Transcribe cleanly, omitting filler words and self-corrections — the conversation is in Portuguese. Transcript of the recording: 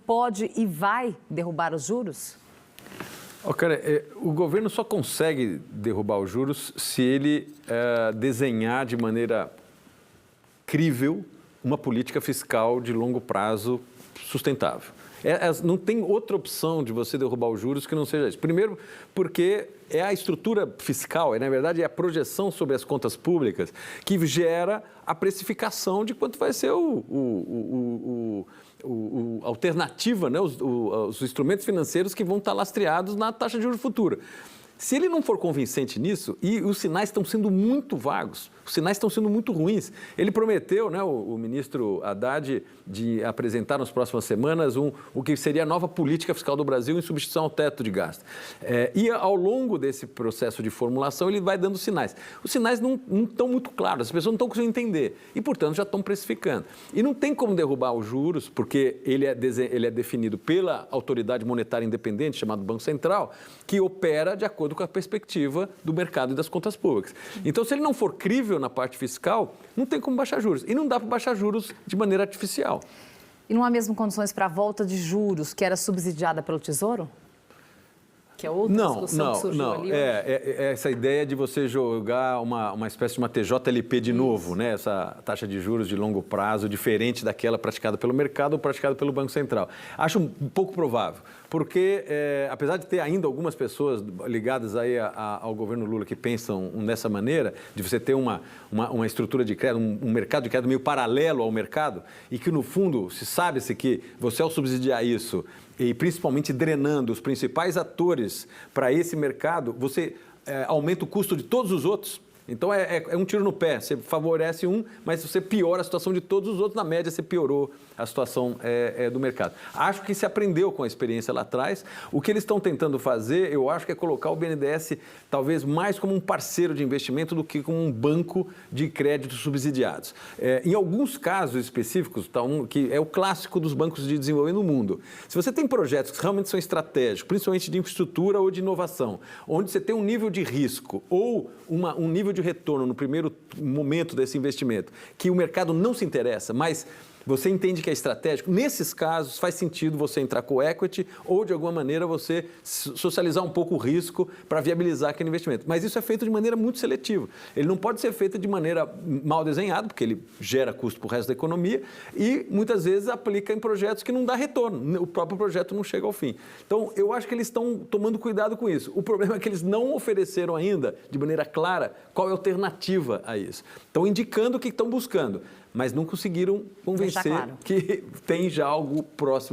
pode e vai derrubar os juros? Cara, o governo só consegue derrubar os juros se ele desenhar de maneira crível uma política fiscal de longo prazo sustentável. Não tem outra opção de você derrubar os juros que não seja isso. Primeiro, porque é a estrutura fiscal, na verdade, é a projeção sobre as contas públicas que gera a precificação de quanto vai ser a alternativa, né? Os instrumentos financeiros que vão estar lastreados na taxa de juros futura. Se ele não for convincente nisso, e os sinais estão sendo muito vagos, os sinais estão sendo muito ruins. Ele prometeu, né, o ministro Haddad, de apresentar nas próximas semanas o que seria a nova política fiscal do Brasil em substituição ao teto de gasto. E ao longo desse processo de formulação, ele vai dando sinais. Os sinais não estão muito claros, as pessoas não estão conseguindo entender e, portanto, já estão precificando. E não tem como derrubar os juros, porque ele é definido pela autoridade monetária independente, chamada Banco Central, que opera de acordo com a perspectiva do mercado e das contas públicas. Então, se ele não for crível na parte fiscal, não tem como baixar juros. E não dá para baixar juros de maneira artificial. E não há mesmo condições para a volta de juros que era subsidiada pelo Tesouro? Que é outra discussão que surgiu ali. Essa ideia de você jogar uma espécie de uma TJLP de novo, né? Essa taxa de juros de longo prazo, diferente daquela praticada pelo mercado ou praticada pelo Banco Central. Acho um pouco provável, porque apesar de ter ainda algumas pessoas ligadas aí ao governo Lula que pensam dessa maneira, de você ter uma estrutura de crédito, um mercado de crédito meio paralelo ao mercado, e que no fundo se sabe-se que você ao subsidiar isso, e principalmente drenando os principais atores para esse mercado, você aumenta o custo de todos os outros. Então, é um tiro no pé. Você favorece um, mas você piora a situação de todos os outros. Na média, você piorou a situação do mercado. Acho que se aprendeu com a experiência lá atrás. O que eles estão tentando fazer, eu acho que é colocar o BNDES talvez mais como um parceiro de investimento do que como um banco de créditos subsidiados. Em alguns casos específicos, que é o clássico dos bancos de desenvolvimento no mundo. Se você tem projetos que realmente são estratégicos, principalmente de infraestrutura ou de inovação, onde você tem um nível de risco ou um nível de retorno no primeiro momento desse investimento, que o mercado não se interessa, mas você entende que é estratégico, nesses casos faz sentido você entrar com equity ou, de alguma maneira, você socializar um pouco o risco para viabilizar aquele investimento. Mas isso é feito de maneira muito seletiva. Ele não pode ser feito de maneira mal desenhada, porque ele gera custo para o resto da economia e, muitas vezes, aplica em projetos que não dá retorno. O próprio projeto não chega ao fim. Então, eu acho que eles estão tomando cuidado com isso. O problema é que eles não ofereceram ainda, de maneira clara, qual é a alternativa a isso. Estão indicando o que estão buscando, mas não conseguiram convencer que tem já algo próximo